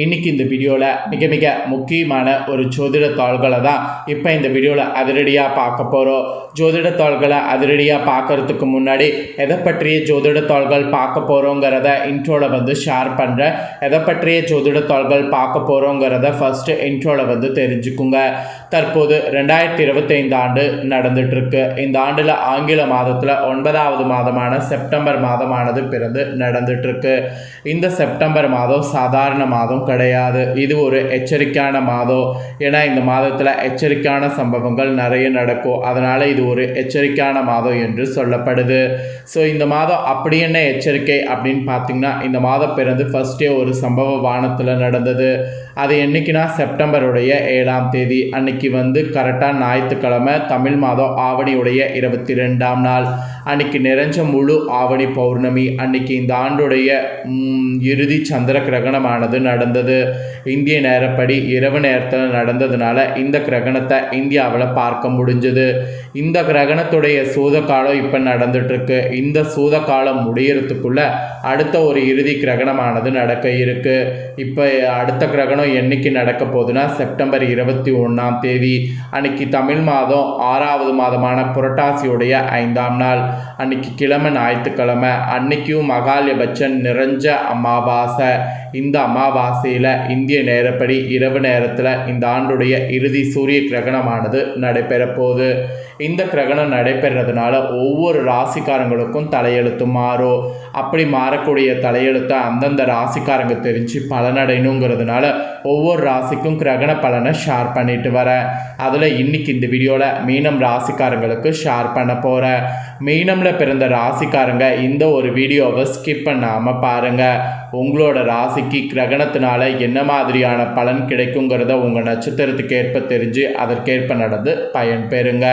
இன்றைக்கி இந்த வீடியோவில் மிக மிக முக்கியமான ஒரு ஜோதிட தாள்களை தான் இப்போ இந்த வீடியோவில் அதிரடியாக பார்க்க போகிறோம். ஜோதிட தாள்களை அதிரடியாக பார்க்குறதுக்கு முன்னாடி எதை பற்றிய ஜோதிட தாள்கள் பார்க்க போகிறோங்கிறத இன்ட்ரோவில் ஷேர் பண்ணுறேன். எதை பற்றிய ஜோதிட தாள்கள் பார்க்க போகிறோங்கிறத ஃபஸ்ட்டு இன்ட்ரோவில் தெரிஞ்சுக்குங்க. தற்போது 2025 ஆண்டு நடந்துகிட்ருக்கு. இந்த ஆண்டில் ஆங்கில மாதத்தில் 9வது மாதமான செப்டம்பர் மாதமானது பிறந்து நடந்துகிட்ருக்கு. இந்த செப்டம்பர் மாதம் சாதாரண மாதம் கிடையாது. இது ஒரு எச்சரிக்கையான மாதம். ஏன்னா இந்த மாதத்தில் எச்சரிக்கையான சம்பவங்கள் நிறைய நடக்கும். அதனால் இது ஒரு எச்சரிக்கையான மாதம் என்று சொல்லப்படுது. ஸோ இந்த மாதம் அப்படி என்ன எச்சரிக்கை அப்படின்னு பார்த்திங்கன்னா, இந்த மாதம் பிறந்து ஃபஸ்ட்டே ஒரு சம்பவம் வானத்தில் நடந்தது. அது என்றைக்குன்னா செப்டம்பருடைய 7ஆம் தேதி அன்னைக்கு கரெக்டாக ஞாயிற்றுக்கிழமை, தமிழ் மாதம் ஆவணியுடைய 22ஆம் நாள் அன்னைக்கு நிறைஞ்ச முழு ஆவணி பௌர்ணமி அன்னைக்கு இந்த ஆண்டுடைய இறுதி சந்திர கிரகணமானது நடந்தது. இந்திய நேரப்படி இரவு நேரத்தில் நடந்ததுனால இந்த கிரகணத்தை இந்தியாவில் பார்க்க முடிஞ்சது. இந்த கிரகணத்துடைய சூத காலம் இப்போ நடந்துட்டுருக்கு. இந்த சூத காலம் முடியறதுக்குள்ள அடுத்த ஒரு இறுதி கிரகணமானது நடக்க இருக்கு. இப்போ அடுத்த கிரகணம் என்னைக்கு நடக்க போகுதுன்னா செப்டம்பர் 21ஆம் தேதி அன்னைக்கு தமிழ் மாதம் 6வது மாதமான புரட்டாசியுடைய 5ஆம் நாள் அன்னைக்கு கிழமை ஞாயிற்றுக்கிழமை. அன்னைக்கும் மகாலயபட்சன் நிறைஞ்ச அமாவாசை. இந்த அமாவாசையில் இந்திய நேரப்படி இரவு நேரத்தில் இந்த ஆண்டுடைய இறுதி சூரிய கிரகணமானது நடைபெற போகுது. இந்த கிரகணம் நடைபெறதுனால ஒவ்வொரு ராசிக்காரங்களுக்கும் தலையெழுத்து மாறும். அப்படி மாறக்கூடிய தலையெழுத்தை அந்தந்த ராசிக்காரங்க தெரிஞ்சு பலனடையணுங்கிறதுனால ஒவ்வொரு ராசிக்கும் கிரகண பலனை ஷேர் பண்ணிட்டு வரேன். அதில் இன்னைக்கு இந்த வீடியோவில் மீனம் ராசிக்காரங்களுக்கு ஷேர் பண்ண போகிறேன். மீனமில் பிறந்த ராசிக்காரங்க இந்த ஒரு வீடியோவை ஸ்கிப் பண்ணாமல் பாருங்கள். உங்களோட ராசிக்கு கிரகணத்தினால என்ன மாதிரியான பலன் கிடைக்குங்கிறத உங்கள் நட்சத்திரத்துக்கு ஏற்ப தெரிஞ்சு அதற்கேற்ப நடந்து பயன் பெறுங்க.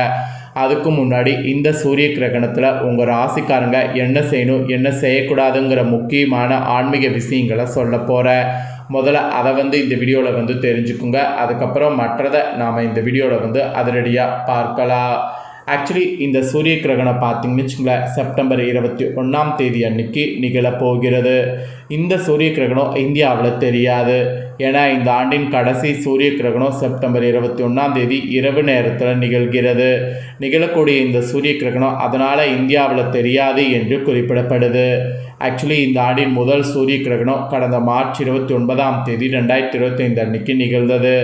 அதுக்கு முன்னாடி இந்த சூரிய கிரகணத்தில் உங்கள் ராசிக்காரங்க என்ன செய்யணும் என்ன செய்யக்கூடாதுங்கிற முக்கியமான ஆன்மீக விஷயங்களை சொல்ல போகிறேன். முதல்ல அதை இந்த வீடியோவில் தெரிஞ்சுக்குங்க. அதுக்கப்புறம் மற்றதை நாம் இந்த வீடியோவில் அதிரடியாக பார்க்கலாம். ஆக்சுவலி இந்த சூரிய கிரகணம் பார்த்திங்கன்னு வச்சுங்களேன், செப்டம்பர் 21ஆம் தேதி அன்னைக்கு நிகழப்போகிறது. இந்த சூரிய கிரகணம் இந்தியாவில் தெரியாது. ஏன்னா இந்த ஆண்டின் கடைசி சூரிய கிரகணம் செப்டம்பர் 21ஆம் தேதி இரவு நேரத்தில் நிகழ்கிறது. நிகழக்கூடிய இந்த சூரிய கிரகணம் அதனால் இந்தியாவில் தெரியாது என்று குறிப்பிடப்படுது. ஆக்சுவலி இந்த ஆண்டின் முதல் சூரிய கிரகணம் கடந்த மார்ச் 29ஆம் தேதி 2025 அன்னைக்கு நிகழ்ந்தது.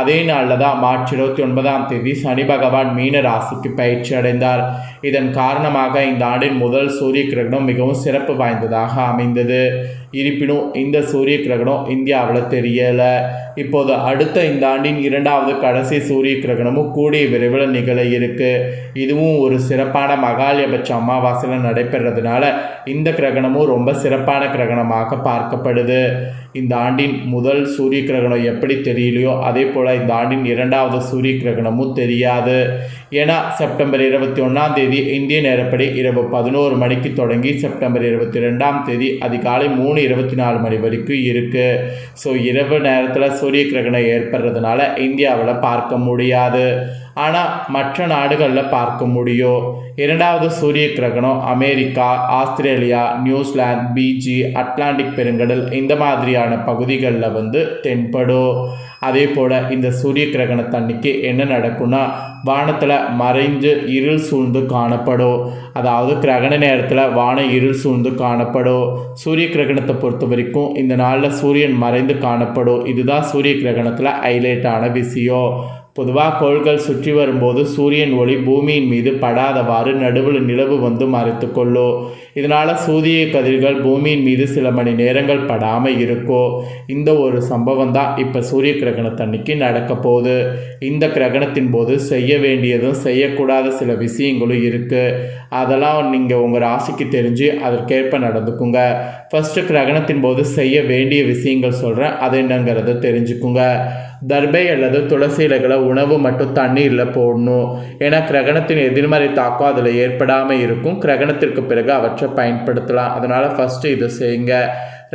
அதே நாளில் தான் மார்ச் 29ஆம் தேதி சனி பகவான் மீன ராசிக்கு பயிற்சி அடைந்தார். இதன் காரணமாக இந்த ஆண்டின் முதல் சூரிய கிரகணம் மிகவும் சிறப்பு வாய்ந்ததாக அமைந்தது. இருப்பினும் இந்த சூரிய கிரகணம் இந்தியாவில் தெரியலை. இப்போது அடுத்த இந்த ஆண்டின் 2வது கடைசி சூரிய கிரகணமும் கூடிய விரைவில் நிகழ இருக்கு. இதுவும் ஒரு சிறப்பான மகாலயபட்ச அமாவாசையில் நடைபெறதுனால இந்த கிரகணமும் ரொம்ப சிறப்பான கிரகணமாக பார்க்கப்படுது. இந்த ஆண்டின் முதல் சூரிய கிரகணம் எப்படி தெரியலையோ அதே போல் இந்த ஆண்டின் 2வது சூரிய கிரகணமும் தெரியாது. ஏன்னா செப்டம்பர் 21ஆம் தேதி இந்திய நேரப்படி இரவு 11 மணிக்கு தொடங்கி செப்டம்பர் 22ஆம் தேதி அதிகாலை 3:24 மணி வரைக்கும் இருக்குது. ஸோ இரவு நேரத்தில் சூரிய கிரகணம் ஏற்படுறதுனால இந்தியாவில் பார்க்க முடியாது. ஆனால் மற்ற நாடுகளில் பார்க்க முடியும். 2வது சூரிய கிரகணம் America, Australia, New Zealand, Fiji, Atlantic பெருங்கடல் இந்த மாதிரியான பகுதிகளில் தென்படும். அதே போல் இந்த சூரிய கிரகணத்தன்னைக்கு என்ன நடக்கும்னா, வானத்தில் மறைஞ்சு இருள் சூழ்ந்து காணப்படும். அதாவது கிரகண நேரத்தில் வானம் இருள் சூழ்ந்து காணப்படும். சூரிய கிரகணத்தை பொறுத்த வரைக்கும் இந்த நாளில் சூரியன் மறைந்து காணப்படும். இதுதான் சூரிய கிரகணத்தில் ஹைலைட்டான விஷயம். பொதுவாக கோள்கள் சுற்றி வரும்போது சூரியன் ஒளி பூமியின் மீது படாதவாறு நடுவில் நிலவு மறைத்து கொள்ளும். இதனால் சூரிய கதிர்கள் பூமியின் மீது சில மணி நேரங்கள் படாமல் இருக்கும். இந்த ஒரு சம்பவம் தான் இப்போ சூரிய கிரகணத்தன்னைக்கு நடக்க போகுது. இந்த கிரகணத்தின் போது செய்ய வேண்டியதும் செய்யக்கூடாத சில விஷயங்களும் இருக்குது. அதெல்லாம் நீங்கள் உங்கள் ராசிக்கு தெரிஞ்சு அதற்கேற்ப நடந்துக்குங்க. ஃபஸ்ட்டு கிரகணத்தின் போது செய்ய வேண்டிய விஷயங்கள் சொல்கிறேன், அது என்னங்கிறத தெரிஞ்சுக்குங்க. தர்பை அல்லது துளசி இலைகளை உணவு மற்றும் தண்ணீரில் போடணும். ஏன்னா கிரகணத்தின் எதிர்மறை தாக்கம் அதில் ஏற்படாமல் இருக்கும். கிரகணத்திற்கு பிறகு அவற்றை பயன்படுத்தலாம். அதனால் ஃபஸ்ட்டு இதை செய்யுங்க.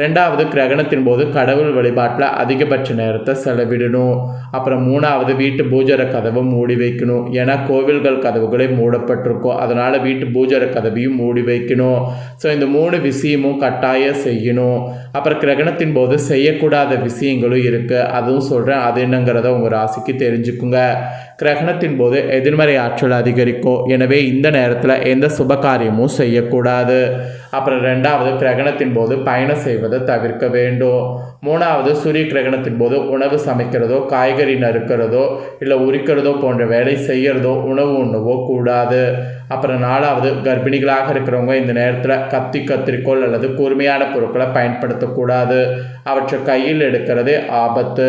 ரெண்டாவது, கிரகணத்தின் போது கடவுள் வழிபாட்டில் அதிகபட்ச நேரத்தை செலவிடணும். அப்புறம் மூணாவது, வீட்டு பூஜரை கதவை மூடி வைக்கணும். ஏன்னா கோவில்கள் கதவுகளே மூடப்பட்டிருக்கும், அதனால் வீட்டு பூஜரை கதவையும் மூடி வைக்கணும். ஸோ இந்த 3 விஷயமும் கட்டாயம் செய்யணும். அப்புறம் கிரகணத்தின் போது செய்யக்கூடாத விஷயங்களும் இருக்குது, அதுவும் சொல்கிறேன். அது என்னங்கிறத உங்கள் ராசிக்கு தெரிஞ்சுக்குங்க. கிரகணத்தின் போது எதிர்மறை ஆற்றல் அதிகரிக்கும், எனவே இந்த நேரத்தில் எந்த சுப காரியமும் செய்யக்கூடாது. அப்புறம் ரெண்டாவது, கிரகணத்தின் போது பயணம் செய்வதை தவிர்க்க வேண்டும். மூணாவது, சூரிய கிரகணத்தின் போது உணவு சமைக்கிறதோ காய்கறி நறுக்கிறதோ இல்லை உரிக்கிறதோ போன்ற வேலை செய்கிறதோ உணவு உண்ணவோ கூடாது. அப்புறம் நாலாவது, கர்ப்பிணிகளாக இருக்கிறவங்க இந்த நேரத்தில் கத்தி, கத்திரிக்கோள் அல்லது கூர்மையான பொருட்களை பயன்படுத்தக்கூடாது, அவற்றை கையில் எடுக்கிறதே ஆபத்து.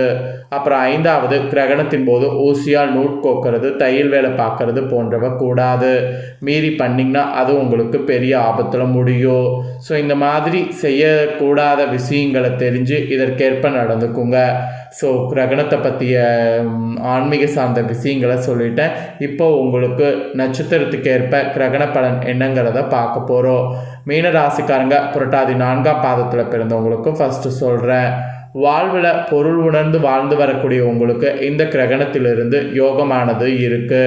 அப்புறம் ஐந்தாவது, கிரகணத்தின் போது ஊசியால் நூட்கோக்கிறது, தையல் வேலை பார்க்கறது போன்றவை கூடாது. மீறி பண்ணிங்கன்னா அது உங்களுக்கு பெரிய ஆபத்தில் முடியும். ஸோ இந்த மாதிரி செய்யக்கூடாத விஷயங்களை தெரிஞ்சு இதற்கேற்ப நடந்துக்குங்க. ஸோ கிரகணத்தை பற்றிய ஆன்மீக சார்ந்த விஷயங்களை சொல்லிட்டேன். இப்போ உங்களுக்கு நட்சத்திரத்துக்கு ஏற்ப கிரகண பலன் என்னங்கிறத பார்க்க போகிறோம். மீன ராசிக்காரங்க புரட்டாதி 4ஆம் பாதத்தில் பிறந்தவங்களுக்கு ஃபஸ்ட்டு சொல்கிறேன். வாழ்வில் பொருள் உணர்ந்து வாழ்ந்து வரக்கூடிய உங்களுக்கு இந்த கிரகணத்திலிருந்து யோகமானது இருக்குது.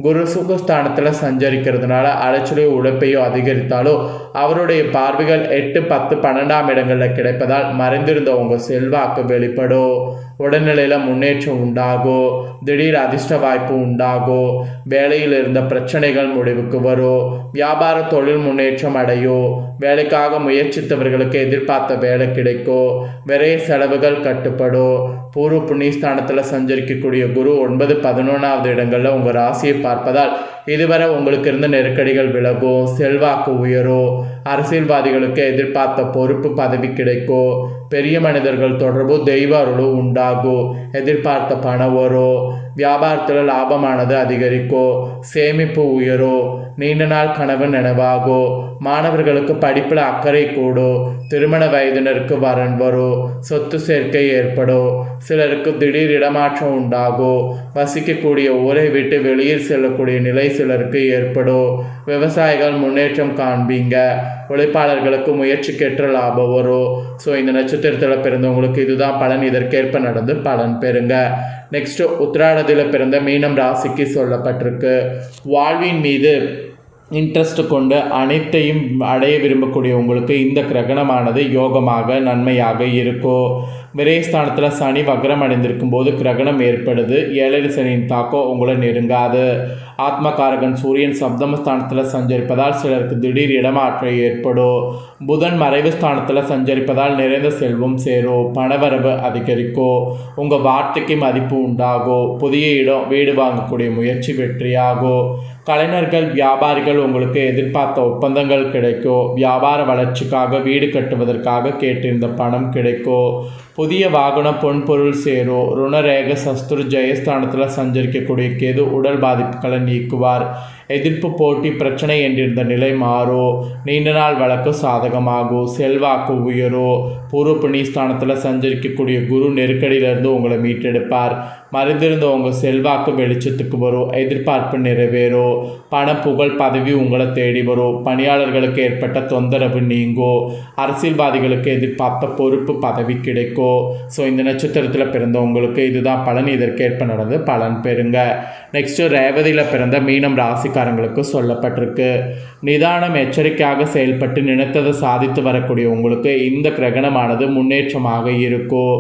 குரு சுகஸ்தானத்தில் சஞ்சரிக்கிறதுனால அலைச்சலையோ உழைப்பையோ அதிகரித்தாலோ அவருடைய பார்வைகள் 8, 10, 12ஆம் இடங்களில் கிடைப்பதால் மறைந்திருந்த உங்கள் செல்வாக்கு வெளிப்படும். உடல்நிலையில் முன்னேற்றம் உண்டாகும், திடீர் அதிர்ஷ்ட வாய்ப்பு உண்டாகும், வேலையில் இருந்த பிரச்சனைகள் முடிவுக்கு வரும், வியாபார தொழில் முன்னேற்றம் அடையும், வேலைக்காக முயற்சித்தவர்களுக்கு எதிர்பார்த்த வேலை கிடைக்கும், விரைய செலவுகள் கட்டுப்படும். பூர்வ புண்ணியஸ்தானத்தில் சஞ்சரிக்கக்கூடிய குரு 9, 11ஆவது இடங்களில் உங்கள் ராசியை பார்ப்பதால் இதுவரை உங்களுக்கு இருந்த நெருக்கடிகள் விலகும், செல்வாக்கு உயரும், அரசியல்வாதிகளுக்கு எதிர்பார்த்த பொறுப்பு பதவி கிடைக்கும், பெரிய மனிதர்கள் தொடர்பு தெய்வ அருளும் உண்டாகும், எதிர்பார்த்த பணம் வரும், வியாபாரத்தில் லாபமானது அதிகரிக்கும், சேமிப்பு உயரும், நீண்ட நாள் கனவு நினைவாகும், மாணவர்களுக்கு படிப்பில் அக்கறை கூடும், திருமண வயதினருக்கு வரன் வரும், சொத்து சேர்க்கை ஏற்படும், சிலருக்கு திடீர் இடமாற்றம் உண்டாகும், வசிக்கக்கூடிய ஊரை விட்டு வெளியில் செல்லக்கூடிய நிலை சிலருக்கு ஏற்படும், விவசாயிகள் முன்னேற்றம் காண்பீங்க, உழைப்பாளர்களுக்கு முயற்சிக்கேற்ற லாபம் வரும். ஸோ இந்த நட்சத்திரத்தில் பிறந்தவங்களுக்கு இதுதான் பலன், இதற்கேற்ப நடந்து பலன் பெறுங்க. நெக்ஸ்ட்டு உத்திராடத்தில் பிறந்த மீனம் ராசிக்கு சொல்லப்பட்டிருக்கு. வாழ்வின் மீது இன்ட்ரெஸ்ட் கொண்டு அனைத்தையும் அடைய விரும்பக்கூடிய உங்களுக்கு இந்த கிரகணமானது யோகமாக நன்மையாக இருக்கும். விரயஸ்தானத்தில் சனி வக்ரம் அடைந்திருக்கும் போது கிரகணம் ஏற்படுது. 7 சனியின் தாக்கம் உங்களை நெருங்காது. ஆத்மகாரகன் சூரியன் சப்தமஸ்தானத்தில் சஞ்சரிப்பதால் சிலருக்கு திடீர் இடமாற்றம் ஏற்படும். புதன் மறைவு ஸ்தானத்தில் சஞ்சரிப்பதால் நிறைந்த செல்வம் சேரும், பணவரவு அதிகரிக்கும், உங்கள் வார்த்தைக்கு மதிப்பு உண்டாகும், புதிய இடம் வீடு வாங்கக்கூடிய முயற்சி வெற்றியாகும். கலைஞர்கள் வியாபாரிகள் உங்களுக்கு எதிர்பார்த்த ஒப்பந்தங்கள் கிடைக்கும், வியாபார வளர்ச்சிக்காக வீடு கட்டுவதற்காக கேட்டிருந்த பணம் கிடைக்கும், புதிய வாகனம் பொன்பொருள் சேரும். ருணரேக சஸ்துரு ஜெயஸ்தானத்தில் சஞ்சரிக்கக்கூடிய கேது உடல் பாதிப்புகளை நீக்குவார். எதிர்ப்பு போட்டி பிரச்சனை என்றிருந்த நிலை மாறும், நீண்ட நாள் வழக்கு சாதகமாகும், செல்வாக்கு உயரும். பூர்வ புண்ணியஸ்தானத்தில் சஞ்சரிக்கக்கூடிய குரு நெருக்கடியிலிருந்து உங்களை மீட்டெடுப்பார். மறைந்திருந்த உங்கள் செல்வாக்கு வெளிச்சத்துக்கு வரும், எதிர்பார்ப்பு நிறைவேறும், பண புகழ் பதவி உங்களை தேடி வரும், பணியாளர்களுக்கு ஏற்பட்ட தொந்தரவு நீங்கும், அரசியல்வாதிகளுக்கு எதிர்பார்த்த பொறுப்பு பதவி கிடைக்கும். ஸோ இந்த நட்சத்திரத்தில் பிறந்தவங்களுக்கு இதுதான் பலன், இதற்கேற்ப நடந்து பலன் பெறுங்க. நெக்ஸ்ட்டு ரேவதியில் பிறந்த மீனம் ராசிக்காரங்களுக்கு சொல்லப்பட்டிருக்கு. நிதானம் எச்சரிக்கையாக செயல்பட்டு நினைத்ததை சாதித்து வரக்கூடிய உங்களுக்கு இந்த கிரகணமானது முன்னேற்றமாக இருக்கும்.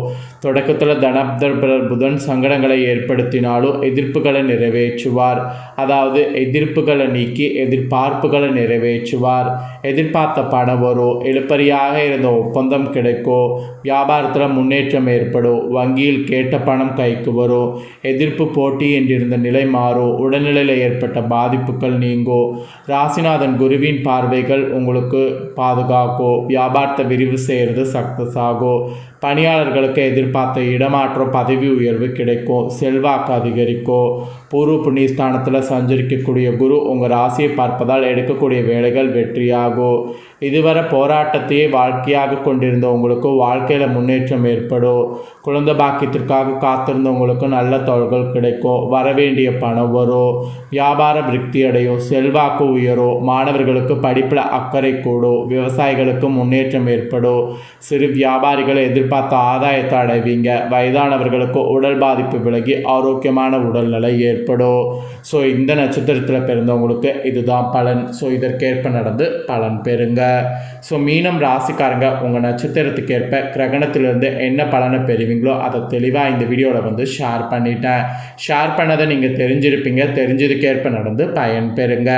தொடக்கத்தில் தனப்தர் புதன் சங்கடங்களை ஏற்படுத்தினாலும் எதிர்ப்புகளை நிறைவேற்றுவார். அதாவது எதிர்ப்புகளை நீக்கி எதிர்பார்ப்புகளை நிறைவேற்றுவார். எதிர்பார்த்த பணம் வரும், இழுப்பறியாக இருந்த ஒப்பந்தம் கிடைக்கும், வியாபாரத்தில் முன்னேற்றம் ஏற்படும், வங்கியில் கேட்ட பணம் கைக்கு வரும், எதிர்ப்பு போட்டி என்றிருந்த நிலை மாறும், உடல்நிலையில் ஏற்பட்ட பாதிப்புகள் நீங்கும். ராசிநாதன் குருவின் பார்வைகள் உங்களுக்கு பாதுகாக்கும், வியாபாரத்தை விரிவு செய்கிறது சக்ஸஸ் ஆகும். பணியாளர்களுக்கு எதிர்பார்த்த இடமாற்றம் பதவி உயர்வு கிடைக்கும். செல்வாக்கு அதிகரிக்கும். பூர்வ புண்ணியஸ்தானத்தில் சஞ்சரிக்கக்கூடிய குரு உங்கள் ராசியை பார்ப்பதால் எடுக்கக்கூடிய வேலைகள் வெற்றியாகும். இதுவரை போராட்டத்தையே வாழ்க்கையாக கொண்டிருந்த உங்களுக்கு வாழ்க்கையில் முன்னேற்றம் ஏற்படும். குழந்தை பாக்கியத்திற்காக காத்திருந்தவங்களுக்கு நல்ல தகவல்கள் கிடைக்கும். வரவேண்டிய பணம் வரும். வியாபாரம் விருத்தி அடையும். செல்வாக்கு உயரும். மாணவர்களுக்கு படிப்பில் அக்கறை கூடும். விவசாயிகளுக்கு முன்னேற்றம் ஏற்படும். சிறு வியாபாரிகளை எதிர்பார்த்த ஆதாயத்தை அடைவீங்க. வயதானவர்களுக்கு உடல் பாதிப்பு விலகி ஆரோக்கியமான உடல்நிலை ஏற்படும். ஸோ இந்த நட்சத்திரத்தில் பிறந்தவங்களுக்கு இதுதான் பலன். ஸோ இதற்கேற்ப நடந்து பலன் பெறுங்க. ஸோ மீனம் ராசிக்காரங்க உங்கள் நட்சத்திரத்துக்கு ஏற்ப கிரகணத்திலிருந்து என்ன பலனை பெறுவீங்களோ அதை தெளிவாக இந்த வீடியோவில் ஷேர் பண்ணிட்டேன். ஷேர் பண்ணதை நீங்கள் தெரிஞ்சிருப்பீங்க. தெரிஞ்சதுக்கேற்ப நடந்து பயன் பெறுங்க.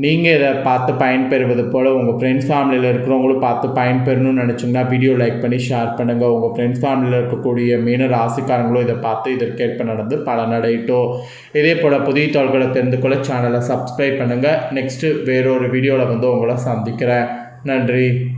நீங்கள் இதை பார்த்து பயன்பெறுவது போல் உங்கள் ஃப்ரெண்ட்ஸ் ஃபேமிலியில் இருக்கிறவங்களும் பார்த்து பயன்பெறணும்னு நினச்சிங்கன்னா வீடியோ லைக் பண்ணி ஷேர் பண்ணுங்கள். உங்கள் ஃப்ரெண்ட்ஸ் ஃபேமிலியில் இருக்கக்கூடிய மீன ராசிக்காரங்களும் இதை பார்த்து இதற்கேற்ப நடந்து பலனடையட்டும். இதே போல் புதிய தகவல்களை தெரிந்து கொள்ள சேனலை சப்ஸ்கிரைப் பண்ணுங்கள். நெக்ஸ்ட்டு வேறொரு வீடியோவில் உங்களை சந்திக்கிறேன். நன்றி.